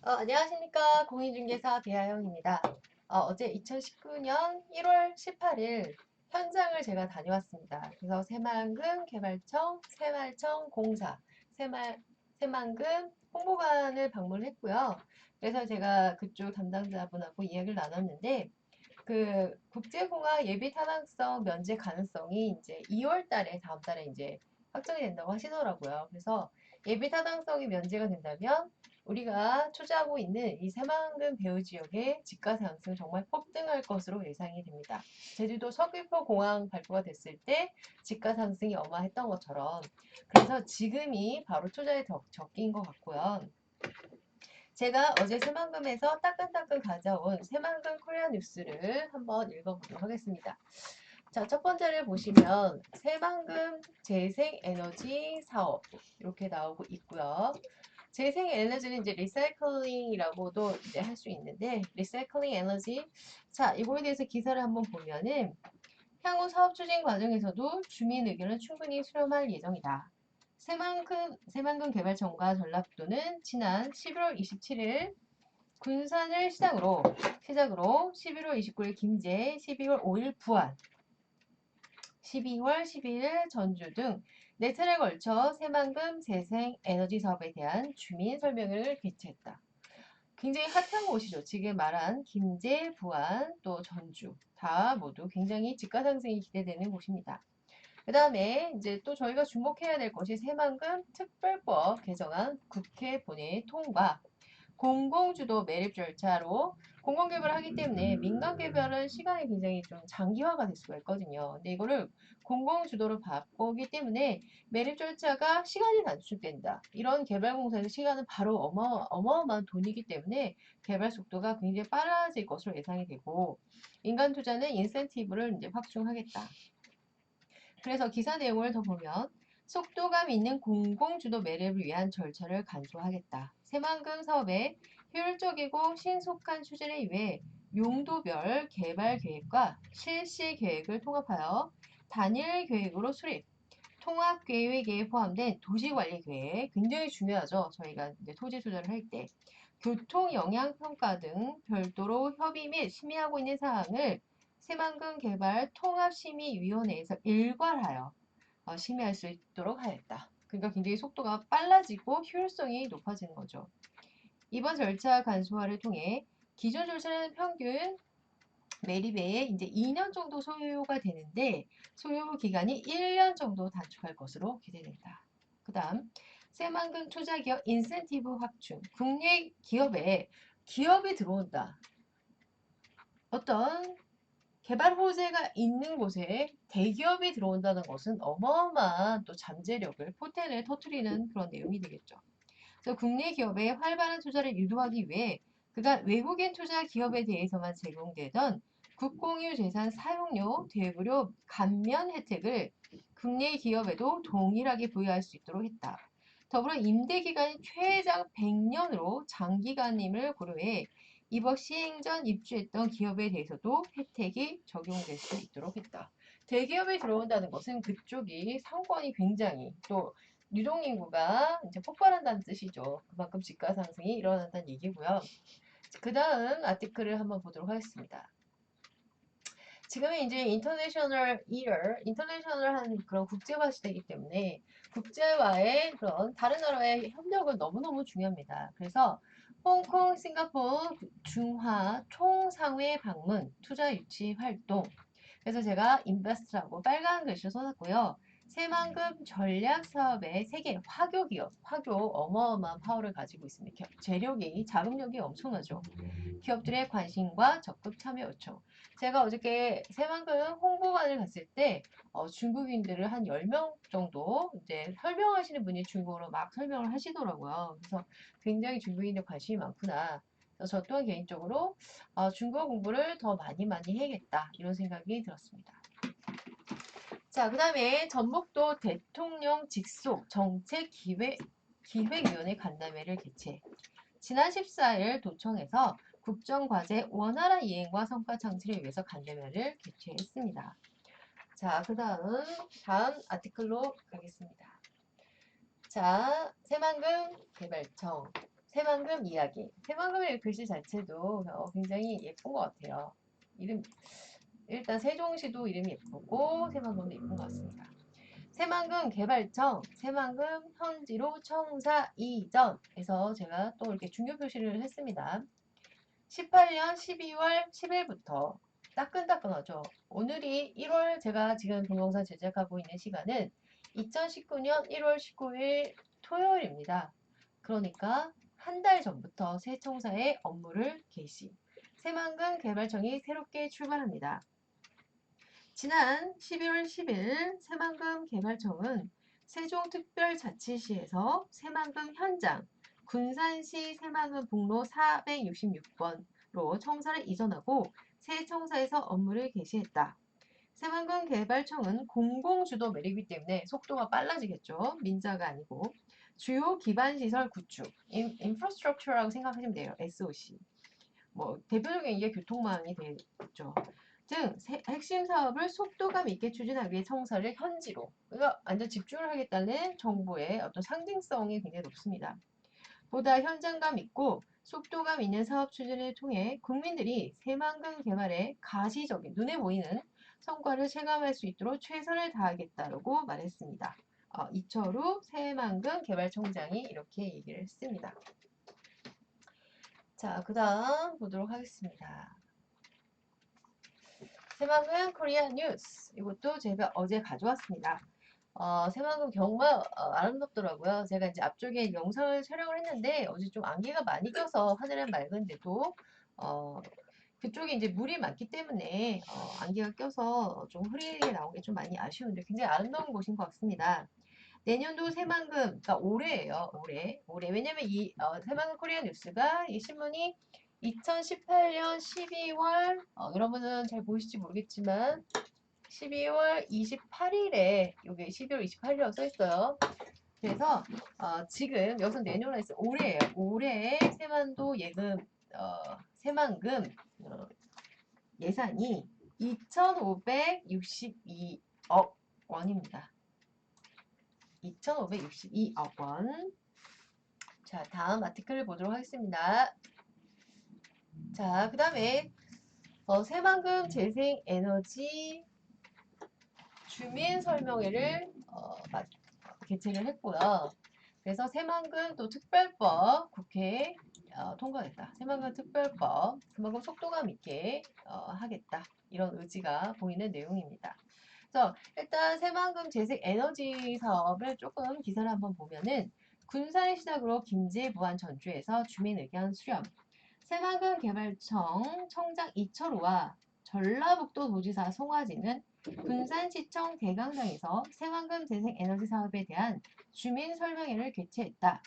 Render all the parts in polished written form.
안녕하십니까. 공인중개사 배아영입니다. 어제 2019년 1월 18일 현장을 제가 다녀왔습니다. 그래서 새만금 개발청, 새말청 공사, 새만금 홍보관을 방문했고요. 그래서 제가 그쪽 담당자분하고 이야기를 나눴는데 그 국제공항 예비 타당성 면제 가능성이 이제 2월 달에 다음 달에 이제 확정이 된다고 하시더라고요. 그래서 예비 타당성이 면제가 된다면 우리가 투자하고 있는 이 새만금 배후 지역의 집가 상승 정말 폭등할 것으로 예상이 됩니다. 제주도 서귀포 공항 발표가 됐을 때 집가 상승이 어마했던 것처럼 그래서 지금이 바로 투자의 적기인 것 같고요. 제가 어제 새만금에서 따끈따끈 가져온 새만금 코리아 뉴스를 한번 읽어보도록 하겠습니다. 자, 첫 번째를 보시면 새만금 재생에너지 사업 이렇게 나오고 있고요. 재생에너지는 이제 리사이클링이라고도 이제 할 수 있는데 리사이클링 에너지 자 이거에 대해서 기사를 한번 보면은 향후 사업 추진 과정에서도 주민 의견을 충분히 수렴할 예정이다. 새만금 개발청과 전라북도는 지난 11월 27일 군산을 시작으로 11월 29일 김제, 12월 5일 부안, 12월 12일 전주 등 4차례에 걸쳐 새만금 재생에너지 사업에 대한 주민 설명회를 개최했다. 굉장히 핫한 곳이죠. 지금 말한 김제, 부안, 또 전주 다 모두 굉장히 집가 상승이 기대되는 곳입니다. 그 다음에 이제 또 저희가 주목해야 될 것이 새만금 특별법 개정안 국회 본회의 통과. 공공주도 매립 절차로 공공개발을 하기 때문에 민간개발은 시간이 굉장히 좀 장기화가 될 수가 있거든요. 근데 이거를 공공주도로 바꾸기 때문에 매립 절차가 시간이 단축된다. 이런 개발공사의 시간은 바로 어마어마한 돈이기 때문에 개발 속도가 굉장히 빨라질 것으로 예상이 되고 인간 투자는 인센티브를 이제 확충하겠다. 그래서 기사 내용을 더 보면 속도감 있는 공공주도 매립을 위한 절차를 간소화하겠다. 새만금 사업의 효율적이고 신속한 추진을 위해 용도별 개발 계획과 실시 계획을 통합하여 단일 계획으로 수립, 통합 계획에 포함된 도시관리 계획 굉장히 중요하죠. 저희가 이제 토지 투자를 할 때. 교통 영향 평가 등 별도로 협의 및 심의하고 있는 사항을 새만금 개발 통합심의위원회에서 일괄하여 심의할 수 있도록 하였다. 그러니까 굉장히 속도가 빨라지고 효율성이 높아지는 거죠. 이번 절차 간소화를 통해 기존 절차는 평균 매립에 이제 2년 정도 소요가 되는데 소요 기간이 1년 정도 단축할 것으로 기대된다. 그 다음 새만금 투자기업 인센티브 확충. 국내 기업이 들어온다. 어떤 개발 호재가 있는 곳에 대기업이 들어온다는 것은 어마어마한 또 잠재력을 포텐을 터뜨리는 그런 내용이 되겠죠. 그래서 국내 기업의 활발한 투자를 유도하기 위해 그간 외국인 투자 기업에 대해서만 제공되던 국공유 재산 사용료 대부료 감면 혜택을 국내 기업에도 동일하게 부여할 수 있도록 했다. 더불어 임대 기간이 최장 100년으로 장기간임을 고려해 이법 시행 전 입주했던 기업에 대해서도 혜택이 적용될 수 있도록 했다. 대기업이 들어온다는 것은 그쪽이 상권이 굉장히 또 유동인구가 이제 폭발한다는 뜻이죠. 그만큼 집가 상승이 일어난다는 얘기고요. 그 다음 아티클을 한번 보도록 하겠습니다. 지금은 이제 인터내셔널한 그런 국제화 시대이기 때문에 국제화의 그런 다른 나라의 협력은 너무너무 중요합니다. 그래서 홍콩, 싱가포르, 중화 총상회 방문, 투자 유치 활동. 그래서 제가 인베스트라고 빨간 글씨를 써놨고요. 새만금 전략 사업의 세계 화교 기업, 화교 어마어마한 파워를 가지고 있습니다. 재력이, 자금력이 엄청나죠. 기업들의 관심과 적극 참여 요청. 제가 어저께 새만금 홍보관을 갔을 때 중국인들을 한 10명 정도 이제 설명하시는 분이 중국어로 막 설명을 하시더라고요. 그래서 굉장히 중국인들 관심이 많구나. 그래서 저 또한 개인적으로 중국어 공부를 더 많이 해야겠다 이런 생각이 들었습니다. 자, 그 다음에 전북도 대통령 직속 기획위원회 간담회를 개최. 지난 14일 도청에서 국정과제 원활한 이행과 성과 창출을 위해서 간담회를 개최했습니다. 자, 다음 아티클로 가겠습니다. 자, 새만금 개발청, 새만금 이야기. 새만금의 글씨 자체도 굉장히 예쁜 것 같아요. 이름, 일단 세종시도 이름이 예쁘고 새만금도 예쁜 것 같습니다. 새만금 개발청, 새만금 현지로 청사 이전에서 제가 또 이렇게 중요 표시를 했습니다. 18년 12월 10일부터 따끈따끈하죠. 오늘이 1월 제가 지금 동영상 제작하고 있는 시간은 2019년 1월 19일 토요일입니다. 그러니까 한 달 전부터 새 청사의 업무를 개시. 새만금 개발청이 새롭게 출발합니다. 지난 11월 10일 새만금 개발청은 세종특별자치시에서 새만금 현장 군산시 새만금 북로 466번로 청사를 이전하고 새 청사에서 업무를 개시했다. 새만금 개발청은 공공주도 매리기 때문에 속도가 빨라지겠죠. 민자가 아니고. 주요 기반시설 구축, 인프라스트럭처라고 생각하시면 돼요. SOC. 뭐 대표적인 이게 교통망이 되겠죠. 등 핵심 사업을 속도감 있게 추진하기 위해 청사를 현지로, 그러니까 완전 집중을 하겠다는 정부의 어떤 상징성이 굉장히 높습니다. 보다 현장감 있고 속도감 있는 사업 추진을 통해 국민들이 새만금 개발의 가시적인 눈에 보이는 성과를 체감할 수 있도록 최선을 다하겠다고 말했습니다. 이철우 새만금 개발청장이 이렇게 얘기를 했습니다. 자, 그 다음 보도록 하겠습니다. 새만금 코리아 뉴스. 이것도 제가 어제 가져왔습니다. 새만금 정말 아름답더라고요. 제가 이제 앞쪽에 영상을 촬영을 했는데 어제 좀 안개가 많이 껴서 하늘은 맑은데도 그쪽에 이제 물이 많기 때문에 안개가 껴서 좀 흐리게 나온 게 좀 많이 아쉬운데 굉장히 아름다운 곳인 것 같습니다. 내년도 새만금, 그러니까 올해예요. 올해. 왜냐면 이 새만금 코리아 뉴스가 이 신문이 2018년 12월 여러분은 잘 보실지 모르겠지만 12월 28일에 여기 12월 28일이라고 써 있어요. 그래서 지금 여기서 내년에 올해예요. 올해 새만도 예금 새만금 예산이 2,562억 원입니다. 2,562억 원. 자, 다음 아티클을 보도록 하겠습니다. 자, 그 다음에 새만금 재생에너지 주민 설명회를 개최를 했고요. 그래서 새만금 또 특별법 국회에 통과됐다. 새만금 특별법 그만큼 속도감 있게 하겠다. 이런 의지가 보이는 내용입니다. 그래서 일단 새만금 재생에너지 사업을 조금 기사를 한번 보면은 군산을 시작으로 김제, 부안, 전주에서 주민 의견 수렴, 새만금 개발청 청장 이철우와 전라북도 도지사 송화진은 군산시청 대강당에서 새만금 재생에너지 사업에 대한 주민 설명회를 개최했다.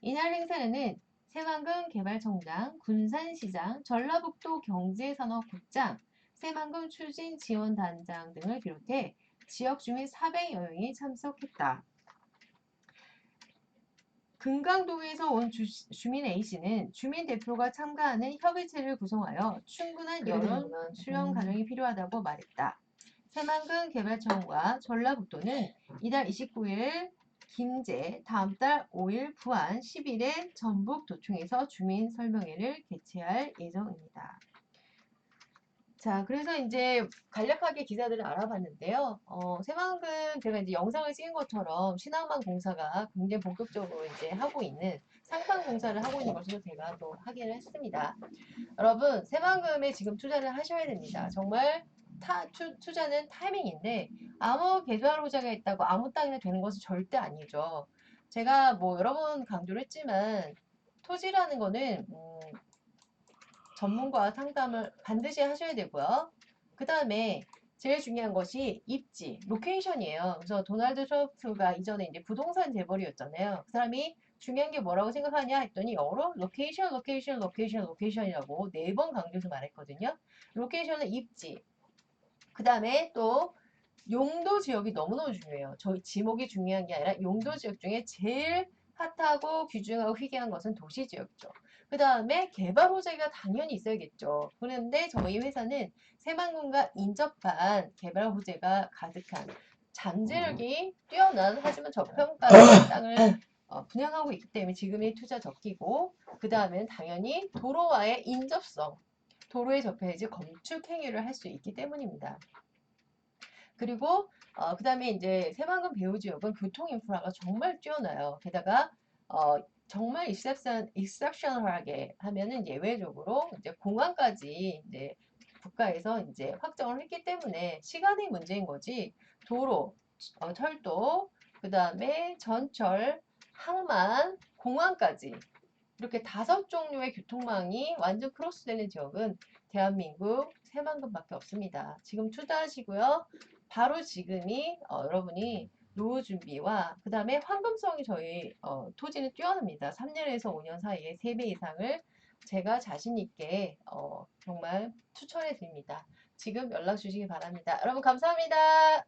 이날 행사에는 새만금 개발청장, 군산시장, 전라북도 경제산업국장, 새만금 추진지원단장 등을 비롯해 지역 주민 400여 명이 참석했다. 금강동에서 온 주민 A씨는 주민 대표가 참가하는 협의체를 구성하여 충분한 여론 수렴 과정이 필요하다고 말했다. 새만금 개발청과 전라북도는 이달 29일 김제, 다음 달 5일 부안, 10일에 전북 도청에서 주민 설명회를 개최할 예정입니다. 자, 그래서 이제 간략하게 기사들을 알아봤는데요. 새만금 제가 이제 영상을 찍은 것처럼 신항만 공사가 굉장히 본격적으로 이제 하고 있는 상판 공사를 하고 있는 것으로 제가 또 확인을 했습니다. 여러분, 새만금에 지금 투자를 하셔야 됩니다. 정말 투자는 타이밍인데 아무 개발 호재가 있다고 아무 땅이나 되는 것은 절대 아니죠. 제가 뭐 여러 번 강조를 했지만 토지라는 거는 전문가 상담을 반드시 하셔야 되고요. 그 다음에 제일 중요한 것이 입지, 로케이션이에요. 그래서 도널드 트럼프가 이전에 이제 부동산 재벌이었잖아요. 그 사람이 중요한 게 뭐라고 생각하냐 했더니 영어로 로케이션이라고 4번 강조해서 말했거든요. 로케이션은 입지. 그 다음에 또 용도 지역이 너무너무 중요해요. 저희 지목이 중요한 게 아니라 용도 지역 중에 제일 핫하고 귀중하고 희귀한 것은 도시 지역이죠. 그 다음에 개발 호재가 당연히 있어야겠죠. 그런데 저희 회사는 새만금과 인접한 개발 호재가 가득한 잠재력이 뛰어난 하지만 저평가의 땅을 분양하고 있기 때문에 지금의 투자 적기고 그 다음에는 당연히 도로와의 인접성, 도로에 접해야지 건축 행위를 할 수 있기 때문입니다. 그리고 그 다음에 이제 새만금 배후 지역은 교통 인프라가 정말 뛰어나요. 게다가 정말 익셉셔널하게 하면은 예외적으로 이제 공항까지 이제 국가에서 이제 확정을 했기 때문에 시간의 문제인 거지. 도로, 철도, 그 다음에 전철, 항만, 공항까지 이렇게 5종류의 교통망이 완전 크로스되는 지역은 대한민국 새만금밖에 없습니다. 지금 투자하시고요. 바로 지금이 여러분이 노후 준비와 그 다음에 황금성이 저희 토지는 뛰어납니다. 3년에서 5년 사이에 3배 이상을 제가 자신 있게 정말 추천해 드립니다. 지금 연락 주시기 바랍니다. 여러분 감사합니다.